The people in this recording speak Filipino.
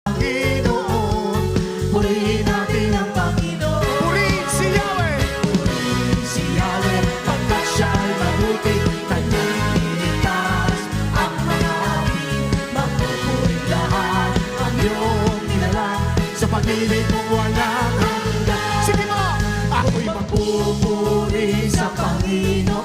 Panginoon, purihin natin ang Panginoon. Purihin si Yahweh. Purihin si Yahweh, pagkat siya'y mabuti, kanyang iniligtas ang mga api. Magpupuri lahat ang iyong nilalang, sa pag-ibig mong walang hanggan. Sige mo! Ako'y magpupuri sa Panginoon.